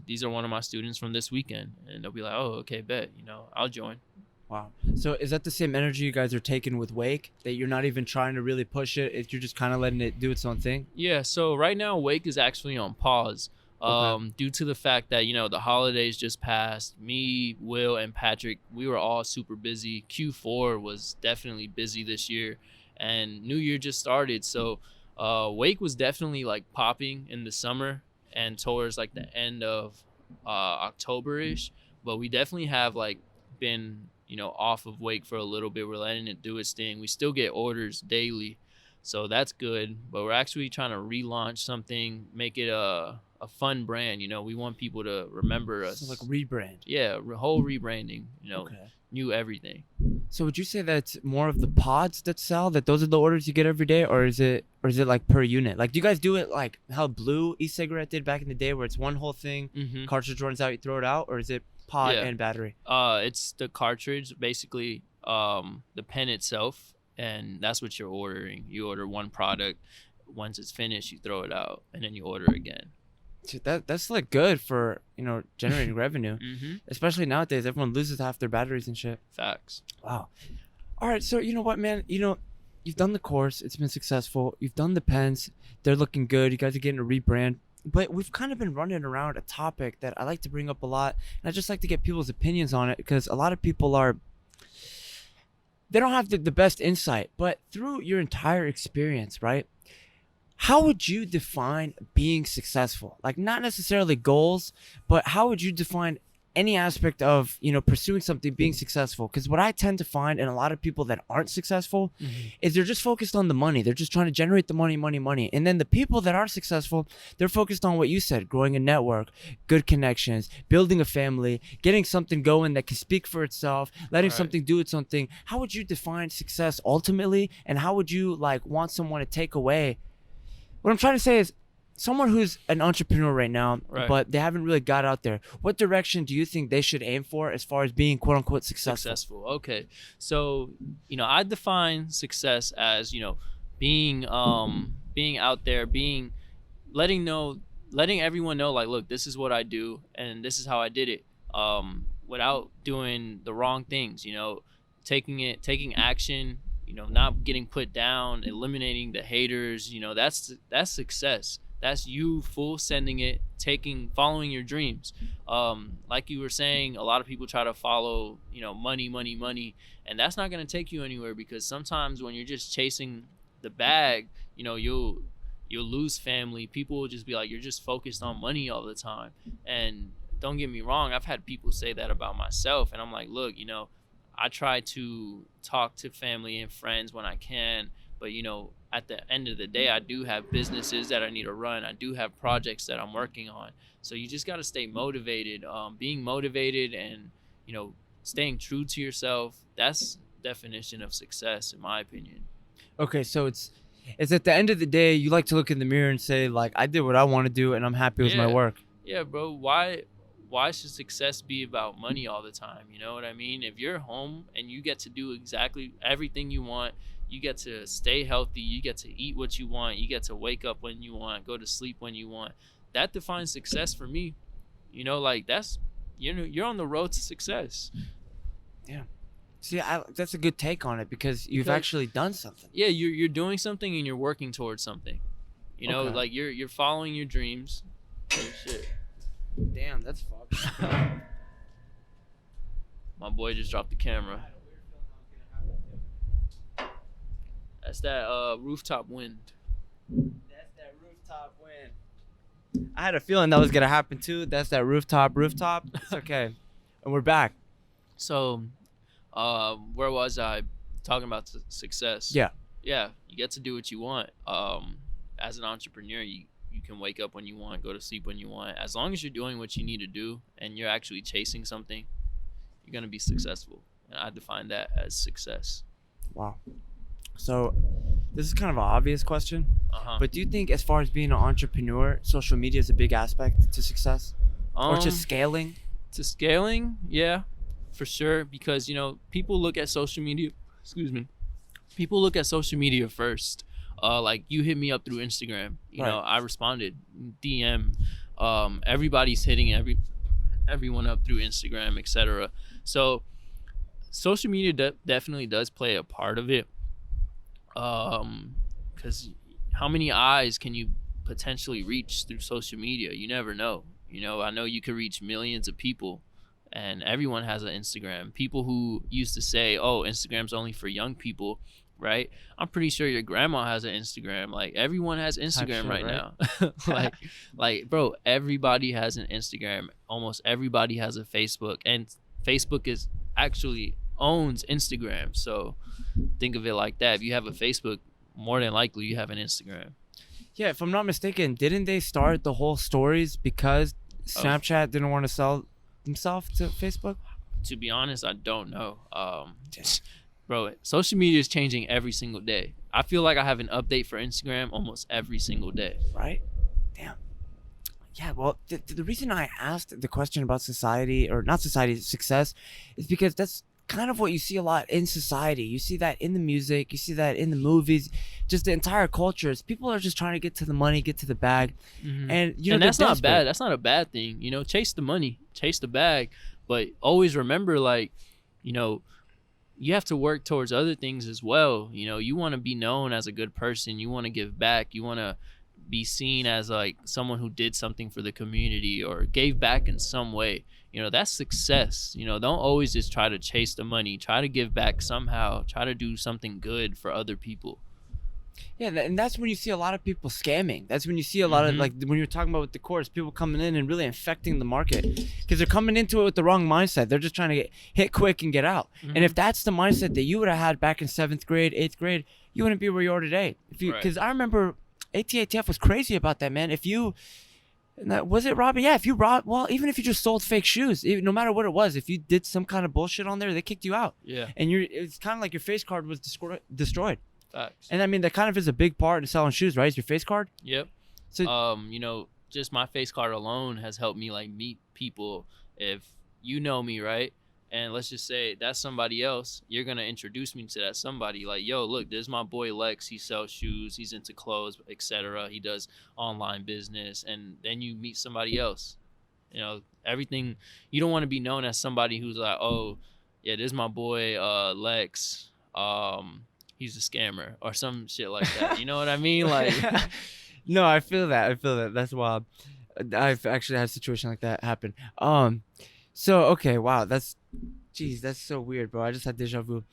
these are one of my students from this weekend. And they'll be like, oh, okay, bet. I'll join. Wow. So is that the same energy you guys are taking with Wake, that you're not even trying to really push it, you're just kind of letting it do its own thing? Yeah. So right now Wake is actually on pause due to the fact that, the holidays just passed. Me, Will, and Patrick, we were all super busy. Q4 was definitely busy this year and New Year just started. So Wake was definitely like popping in the summer and towards like the end of October-ish. But we definitely have like been off of Wake for a little bit. We're letting it do its thing. We still get orders daily, so that's good. But we're actually trying to relaunch something, make it a fun brand. We want people to remember us. So like rebrand. Yeah, whole rebranding. Okay. New everything. So would you say that's more of the pods that sell? That those are the orders you get every day, or is it like per unit? Like, do you guys do it like how Blue e-cigarette did back in the day, where it's one whole thing, cartridge runs out, you throw it out, or is it pod and battery? It's the cartridge, basically, the pen itself, and that's what you're ordering. You order one product. Once it's finished, you throw it out, and then you order again. That's like good for generating revenue, especially nowadays. Everyone loses half their batteries and shit. Facts. Wow. All right, so you know what, man? You've done the course. It's been successful. You've done the pens. They're looking good. You guys are getting a rebrand. But we've kind of been running around a topic that I like to bring up a lot, and I just like to get people's opinions on it, because a lot of people they don't have the best insight. But through your entire experience, right, how would you define being successful? Like, not necessarily goals, but how would you define any aspect of pursuing something, being successful? Because what I tend to find in a lot of people that aren't successful is they're just focused on the money. They're just trying to generate the money. And then the people that are successful, they're focused on what you said: growing a network, good connections, building a family, getting something going that can speak for itself, letting something do its own thing. How would you define success ultimately, and how would you want someone to take away? What I'm trying to say is, someone who's an entrepreneur right now, but they haven't really got out there, what direction do you think they should aim for as far as being quote unquote successful? Okay. So, I define success as, being out there, letting everyone know, like, look, this is what I do and this is how I did it. Without doing the wrong things, taking action, not getting put down, eliminating the haters, that's success. That's you full sending it, following your dreams. Like you were saying, a lot of people try to follow, money, and that's not going to take you anywhere, because sometimes when you're just chasing the bag, you'll lose family. People will just be like, you're just focused on money all the time. And don't get me wrong, I've had people say that about myself, and I'm like, look, I try to talk to family and friends when I can, but at the end of the day, I do have businesses that I need to run. I do have projects that I'm working on. So you just got to stay motivated. Being motivated and staying true to yourself, that's definition of success, in my opinion. Okay, so it's at the end of the day, you like to look in the mirror and say like, I did what I want to do, and I'm happy with my Yeah. work. Yeah, bro. Why should success be about money all the time? You know what I mean? If you're home and you get to do exactly everything you want, you get to stay healthy, you get to eat what you want, you get to wake up when you want, go to sleep when you want. That defines success for me. You know, like that's you're on the road to success. Yeah. See, that's a good take on it because you've Because- actually done something. Yeah, you're doing something and you're working towards something. You know, Okay. like you're following your dreams. Oh shit. Damn, that's fucked. My boy just dropped the camera. That's that rooftop wind. That's that rooftop wind. I had a feeling that was gonna happen too. That's that rooftop. It's okay. And we're back. So, where was I? Talking about success. Yeah. Yeah, you get to do what you want. As an entrepreneur, you can wake up when you want, go to sleep when you want. As long as you're doing what you need to do and you're actually chasing something, you're gonna be successful. And I define that as success. Wow. So, this is kind of an obvious question, Uh-huh. but do you think, as far as being an entrepreneur, social media is a big aspect to success, or just scaling? To scaling, yeah, for sure. Because people look at social media. Excuse me. People look at social media first. Like you hit me up through Instagram. You know, I responded, DM. Everybody's hitting everyone up through Instagram, etc. So, social media definitely does play a part of it. Because how many eyes can you potentially reach through social media? You never know. I know you could reach millions of people, and everyone has an Instagram. People who used to say, oh, Instagram's only for young people, right? I'm pretty sure your grandma has an Instagram. Like, everyone has Instagram shit, right right? now. like, bro, everybody has an Instagram. Almost everybody has a Facebook, and Facebook is actually owns Instagram. So think of it like that. If you have a Facebook, more than likely you have an Instagram. Yeah, if I'm not mistaken, didn't they start the whole stories because Snapchat didn't want to sell themselves to Facebook? To be honest, I don't know. Bro, social media is changing every single day. I feel like I have an update for Instagram almost every single day. Right? Damn. Yeah, well, the reason I asked the question about society, or not society, success, is because that's kind of what you see a lot in society. You see that in the music, you see that in the movies, just the entire culture is people are just trying to get to the money, get to the bag. Mm-hmm. And and that's not bad. That's not a bad thing. Chase the money, chase the bag, but always remember, like, you have to work towards other things as well. You want to be known as a good person. You want to give back. You want to be seen as like someone who did something for the community or gave back in some way. That's success. Don't always just try to chase the money. Try to give back somehow. Try to do something good for other people. Yeah, and that's when you see a lot of people scamming. That's when you see a lot of, like, when you're talking about with the course, people coming in and really infecting the market because they're coming into it with the wrong mindset. They're just trying to hit quick and get out. And if that's the mindset that you would have had back in 7th grade, 8th grade, you wouldn't be where you are today. Because I remember ATATF was crazy about that, man. Was it robbing? Yeah, even if you just sold fake shoes, no matter what it was, if you did some kind of bullshit on there, they kicked you out. Yeah. And it's kind of like your face card was destroyed. Facts. And I mean, that kind of is a big part in selling shoes, right? It's your face card. Yep. So, just my face card alone has helped me like meet people. If you know me, right? And let's just say that's somebody else, you're going to introduce me to that somebody. Like, yo, look, there's my boy Lex. He sells shoes. He's into clothes, etc. He does online business. And then you meet somebody else. Everything. You don't want to be known as somebody who's like, oh, yeah, this is my boy Lex. He's a scammer or some shit like that. You know what I mean? Like, no, I feel that. That's wild. I've actually had a situation like that happen. So, okay, wow, that's so weird, bro. I just had deja vu.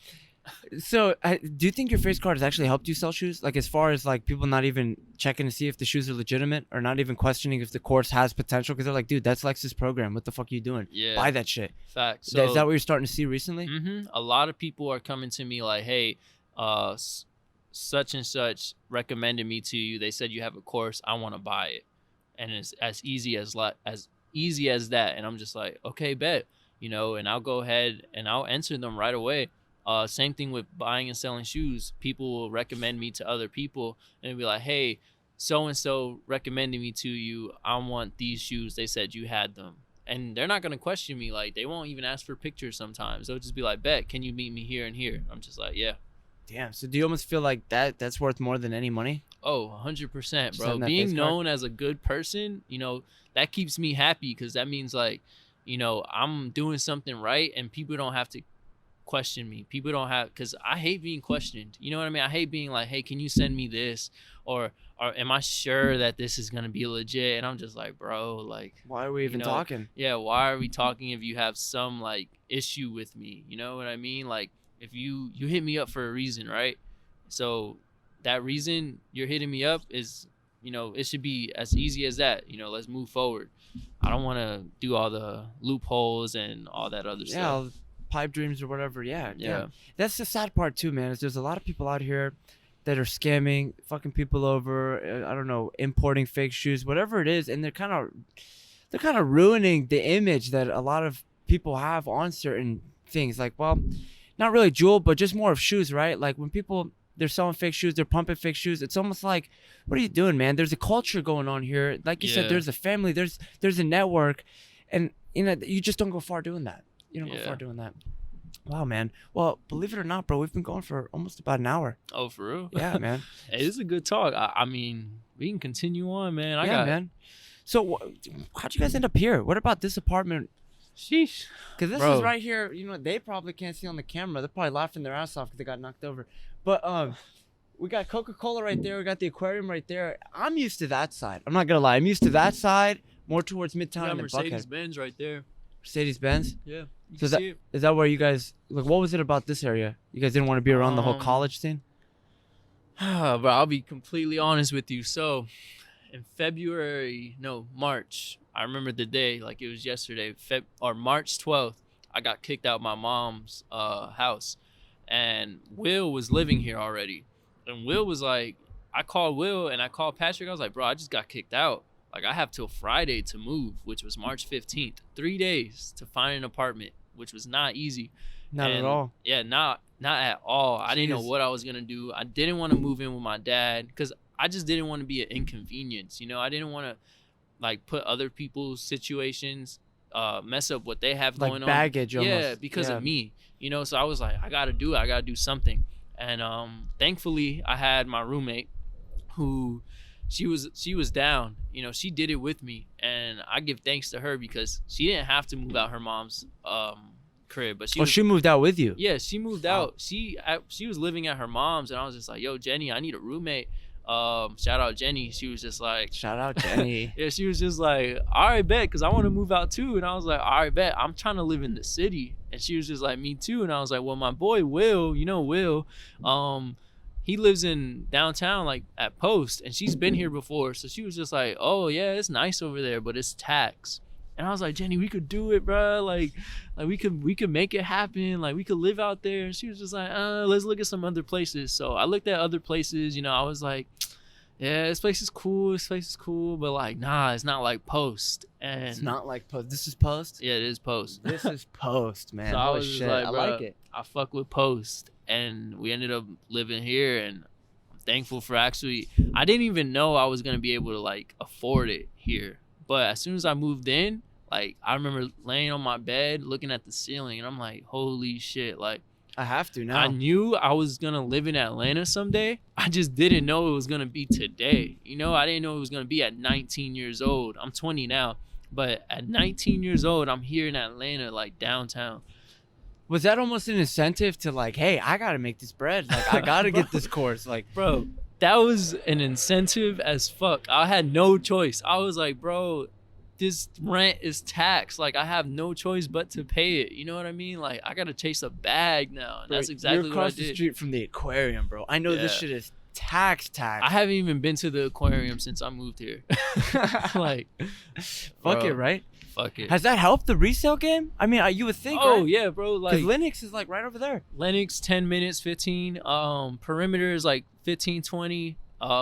So, do you think your face card has actually helped you sell shoes? Like, as far as like people not even checking to see if the shoes are legitimate or not even questioning if the course has potential because they're like, dude, that's Lex's program. What the fuck are you doing? Yeah. Buy that shit. Facts. So, is that what you're starting to see recently? Mm-hmm. A lot of people are coming to me like, hey, such and such recommended me to you. They said you have a course. I want to buy it. And it's as easy as that. And I'm just like, okay, bet. And I'll go ahead and I'll answer them right away. Same thing with buying and selling shoes. People will recommend me to other people and be like, hey, so and so recommended me to you. I want these shoes. They said you had them. And they're not gonna question me. Like, they won't even ask for pictures sometimes. They'll just be like, bet, can you meet me here and here? I'm just like, yeah. Damn. So do you almost feel like that's worth more than any money? Oh, 100%, Just bro. having that Being face card? known as a good person, that keeps me happy, because that means, like, I'm doing something right, and people don't have to question me. People don't have, because I hate being questioned. You know what I mean? I hate being like, hey, can you send me this? Or am I sure that this is going to be legit? And I'm just like, bro, like, Why are we even talking? yeah, why are we talking if you have some, like, issue with me? You know what I mean? Like, if you hit me up for a reason, right? So that reason you're hitting me up is, it should be as easy as that. Let's move forward. I don't want to do all the loopholes and all that other Yeah, stuff. all the pipe dreams or whatever. Yeah. Yeah. That's the sad part too, man. Is there's a lot of people out here that are scamming, fucking people over. I don't know, importing fake shoes, whatever it is, and they're kind of ruining the image that a lot of people have on certain things. Like, well, not really jewel, but just more of shoes, right? Like when people they're selling fake shoes, they're pumping fake shoes. It's almost like, what are you doing, man? There's a culture going on here. Like you said, Yeah. there's a family, there's a network, and you just don't go far doing that. You don't go Yeah. far doing that. Wow, man. Well, believe it or not, bro, we've been going for almost about an hour. Oh, for real? Yeah, man. Hey, this is a good talk. I mean, we can continue on, man. Man. So, how'd you guys end up here? What about this apartment? Sheesh. Because this Bro. is right here. They probably can't see on the camera. They're probably laughing their ass off because they got knocked over. But we got Coca-Cola right there. We got the aquarium right there. I'm used to that side. I'm not gonna lie. I'm used to that side, more towards Midtown Got and Buckhead. Mercedes-Benz right there. Mercedes-Benz. Yeah. You So can see it. Is that where you guys like? What was it about this area? You guys didn't want to be around the whole Um, college scene? Bro, I'll be completely honest with you. So, in March, I remember the day like it was yesterday, March 12th, I got kicked out my mom's house, and Will was living here already. And Will was like, I called Will and I called Patrick. I was like, bro, I just got kicked out. Like, I have till Friday to move, which was March 15th. 3 days to find an apartment, which was not easy. Not at And, all. Yeah, not at all. I didn't know Jeez. what I was gonna do. I didn't want to move in with my dad because I just didn't want to be an inconvenience. I didn't want to like put other people's situations, mess up what they have Like going baggage on. Yeah, almost. because Yeah. of me. So I was like, I gotta do something. And thankfully, I had my roommate, who she was down. She did it with me, and I give thanks to her because she didn't have to move out her mom's crib, but She moved out with you. yeah, she moved Wow. out. She was living at her mom's, and I was just like, yo, Jenny, I need a roommate. Shout out Jenny. She was just like, Shout out Jenny. yeah, she was just like, all right, bet, because I want to move out too. And I was like, all right, bet, I'm trying to live in the city. And she was just like, me too. And I was like, well, my boy Will, Will, he lives in downtown, like at Post, and she's been here before. So she was just like, oh yeah, it's nice over there, but it's tax. And I was like, Jenny, we could do it, bro. Like we could make it happen. Like, we could live out there. And she was just like, let's look at some other places. So I looked at other places. I was like, yeah, this place is cool. But like, nah, it's not like Post. And It's not like Post. This is Post. yeah, it is Post. This is Post, man. So I Holy was just shit. like, I bro, like it. I fuck with Post, and we ended up living here, and I'm thankful for actually. I didn't even know I was gonna be able to like afford it here, but as soon as I moved in, like I remember laying on my bed looking at the ceiling, and I'm like, holy shit! Like I have to now. I knew I was gonna live in Atlanta someday. I just didn't know it was gonna be today. I didn't know it was gonna be at 19 years old. I'm 20 now, but at 19 years old, I'm here in Atlanta, like downtown. Was that almost an incentive to like, hey, I gotta make this bread. Like, I gotta get this course. Like, Bro, that was an incentive as fuck. I had no choice. I was like, bro, this rent is taxed. Like, I have no choice but to pay it. You know what I mean? Like, I gotta chase a bag now. And that's exactly you're what I across the did. street from the aquarium, bro. I know this Yeah. shit is tax. I haven't even been to the aquarium since I moved here. Like, Fuck bro, it, right? Fuck it. Has that helped the resale game? I mean, you would think, Oh right? yeah, bro. Because Like, Linux is like right over there. Lennox 10 minutes, 15. Perimeter is like 15, 20.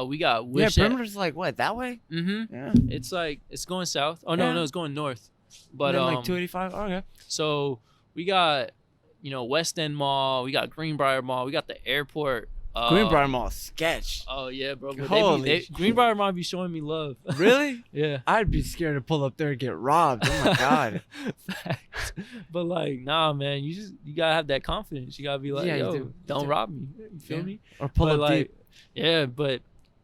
We got Yeah, Wish. perimeter's like what, that way? Mm-hmm. Yeah. It's like, it's going south. Oh Yeah. no, it's going north. But And then, like 285. Oh, okay. so we got West End Mall, we got Greenbrier Mall, we got the airport. Greenbrier Mall sketch. Oh yeah, bro. But Holy Greenbrier Mall be showing me love. Really? Yeah. I'd be scared to pull up there and get robbed. Oh my god. Facts. But like, nah, man, you gotta have that confidence. You gotta be like, Yeah, you yo, do. You don't do. rob me. You feel Yeah. me? Or pull But up like, deep. yeah, but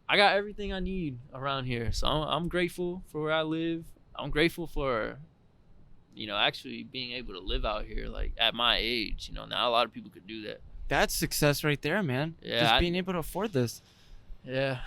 I got everything I need around here, so I'm grateful for where I live. I'm grateful for, actually being able to live out here, like at my age. Not a lot of people could do that. That's success right there, man. Yeah, Just being able to afford this. Yeah,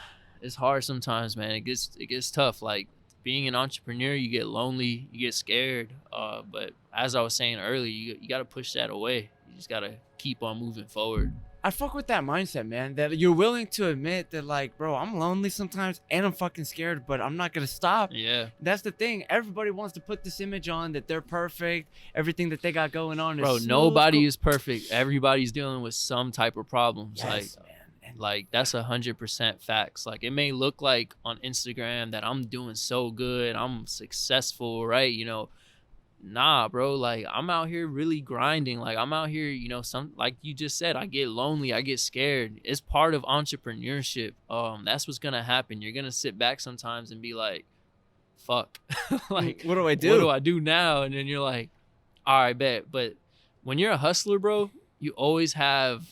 it's hard sometimes, man. It gets tough. Like being an entrepreneur, you get lonely, you get scared. But as I was saying earlier, you got to push that away. You just got to keep on moving forward. I fuck with that mindset, man. That you're willing to admit that, like, bro, I'm lonely sometimes and I'm fucking scared, but I'm not gonna stop. Yeah. That's the thing. Everybody wants to put this image on that they're perfect. Everything that they got going on is Bro, smooth, nobody cool. is perfect. Everybody's dealing with some type of problems. Yes, man. And Like that's 100% facts. Like it may look like on Instagram that I'm doing so good, I'm successful, right? Nah, bro. Like I'm out here really grinding. Like I'm out here, some like you just said, I get lonely, I get scared. It's part of entrepreneurship. That's what's gonna happen. You're gonna sit back sometimes and be like, fuck. Like what do I do? What do I do now? And then you're like, all right, bet. But when you're a hustler, bro, you always have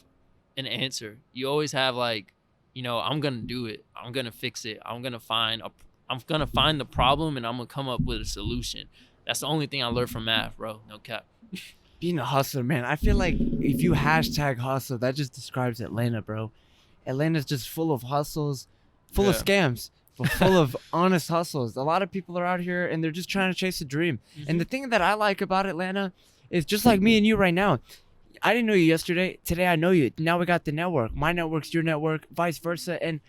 an answer. You always have like, I'm gonna do it. I'm gonna fix it. I'm gonna find the problem and I'm gonna come up with a solution. That's the only thing I learned from math, bro. No cap. Being a hustler, man. I feel like if you hashtag hustle, that just describes Atlanta, bro. Atlanta's just full of hustles, full of scams, but full of honest hustles. A lot of people are out here and they're just trying to chase a dream. And the thing that I like about Atlanta is just like me and you right now. I didn't know you yesterday. Today I know you. Now we got the network. My network's your network, vice versa. And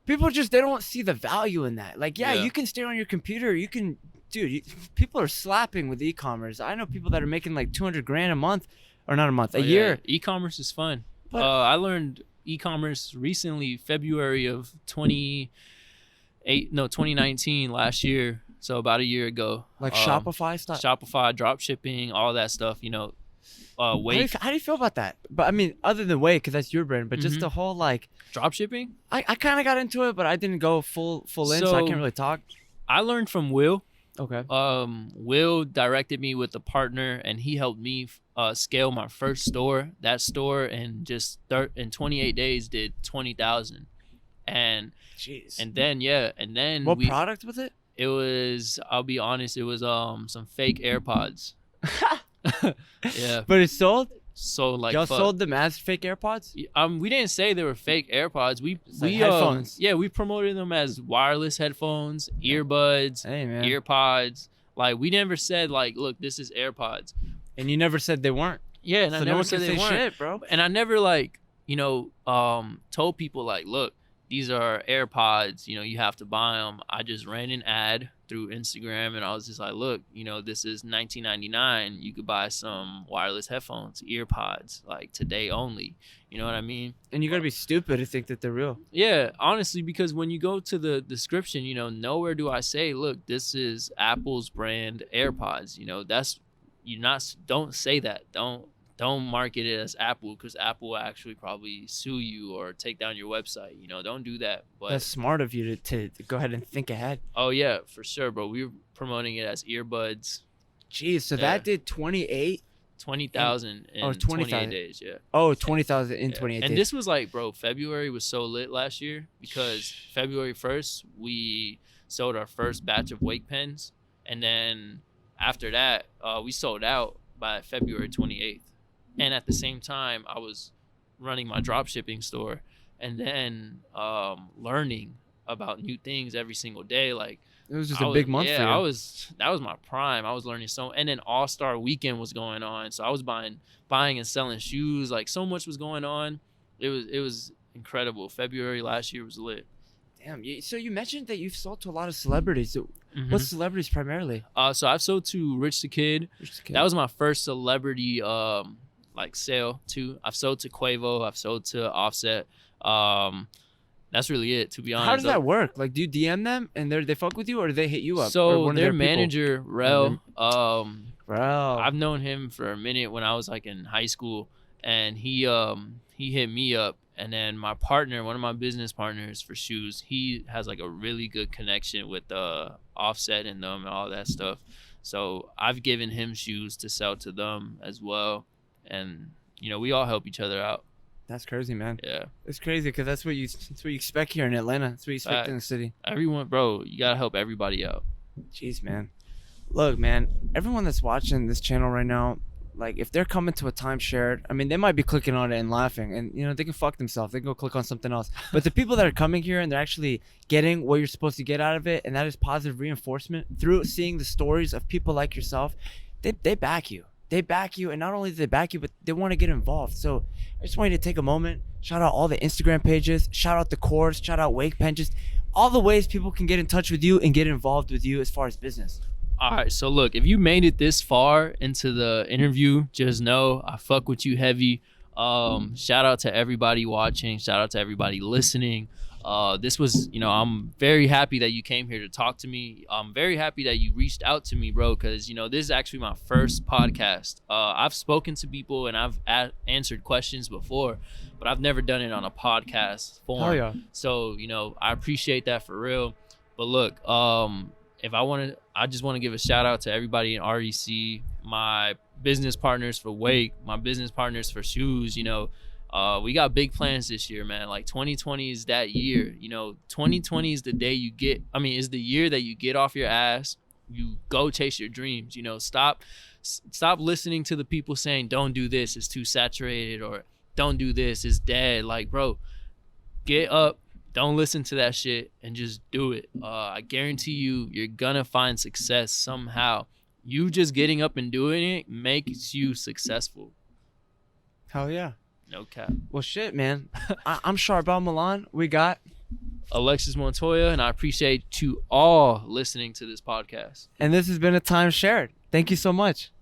people just, they don't see the value in that. Like, yeah. You can stay on your computer. You can, dude, people are slapping with e-commerce. I know people that are making like 200 grand a month, or not a month, a year. E-commerce is fun. But I learned e-commerce recently, February of 2019, last year. So about a year ago. like Shopify stuff. Shopify, drop shipping, all that stuff, Wake. How do you feel about that? But I mean, other than Wake, because that's your brand, but just the whole like Drop shipping? I kind of got into it, but I didn't go full in, so I can't really talk. I learned from Will. Okay. Will directed me with a partner, and he helped me scale my first store. That store in just in 28 days did 20,000, and Jeez. and then What product was it? It was, I'll be honest, it was some fake AirPods. Yeah. But it sold. So like Y'all fuck. sold them as fake AirPods. We didn't say they were fake AirPods. We like headphones. We promoted them as wireless headphones, earbuds, Hey man. earpods. Like we never said like, look, this is AirPods. And you never said they weren't. Yeah, and So I no never one said can they say weren't. shit, bro. And I never like, told people like, look, these are AirPods. You have to buy them. I just ran an ad through Instagram, and I was just like, look, this is $19.99. You could buy some wireless headphones, earpods, like today only. You know what I mean? And you gotta be stupid to think that they're real. Yeah, honestly, because when you go to the description, nowhere do I say, look, this is Apple's brand AirPods. Don't say that. Don't market it as Apple, because Apple will actually probably sue you or take down your website. Don't do that. But That's smart of you to go ahead and think ahead. oh yeah, for sure, bro. We were promoting it as earbuds. Jeez, so that did 28. 20,000 in 20,000. 28 days. Yeah. Oh, 20,000 in Yeah. 28 And days. this was like, bro, February was so lit last year because February 1st we sold our first batch of WakePens, and then after that we sold out by February 28th. And at the same time, I was running my drop shipping store, and then learning about new things every single day. Like It was just a big month for you. that was my prime. I was learning and then All-Star Weekend was going on, so I was buying and selling shoes. Like so much was going on. It was incredible. February last year was lit. Damn. So you mentioned that you've sold to a lot of celebrities. So Mhm. what celebrities primarily? So I've sold to Rich the Kid. That was my first celebrity like sale too. I've sold to Quavo. I've sold to Offset. That's really it, to be honest. How does that work? Like, do you DM them and they fuck with you, or do they hit you up? Or So one of their people? manager, Rel, Bro. I've known him for a minute when I was like in high school, and he hit me up. And then my partner, one of my business partners for shoes, he has like a really good connection with Offset and them and all that stuff. So I've given him shoes to sell to them as well. And, you know, we all help each other out. That's crazy, man. Yeah. It's crazy because that's what you expect here in Atlanta. That's what you expect in the city. Everyone, bro, you got to help everybody out. Jeez, man. Look, man, everyone that's watching this channel right now, like, if they're coming to a timeshare, I mean, they might be clicking on it and laughing, and, you know, they can fuck themselves. They can go click on something else. But the people that are coming here and they're actually getting what you're supposed to get out of it, and that is positive reinforcement through seeing the stories of people like yourself, they back you. They back you, and not only do they back you, but they want to get involved. So I just want you to take a moment, shout out all the Instagram pages, shout out the course, shout out WakePen, just all the ways people can get in touch with you and get involved with you as far as business. All right, so look, if you made it this far into the interview, just know I fuck with you heavy. Shout out to everybody watching. Shout out to everybody listening. This was, you know, I'm very happy that you came here to talk to me. I'm very happy that you reached out to me, bro, because, you know, this is actually my first podcast. I've spoken to people and I've answered questions before, but I've never done it on a podcast form. Oh, yeah. So, you know, I appreciate that for real. But look, I just want to give a shout out to everybody in REC, my business partners for Wake, my business partners for shoes. You know, we got big plans this year, man. Like 2020 is that year. You know, 2020 is the is the year that you get off your ass, you go chase your dreams. You know, stop listening to the people saying don't do this, it's too saturated, or don't do this, it's dead. Like, bro, get up. Don't listen to that shit and just do it. I guarantee you're gonna find success somehow. You just getting up and doing it makes you successful. Hell yeah. No cap. Well, shit, man. I'm Charbel Milan. We got Alexis Montoya, and I appreciate you all listening to this podcast. And this has been a time shared. Thank you so much.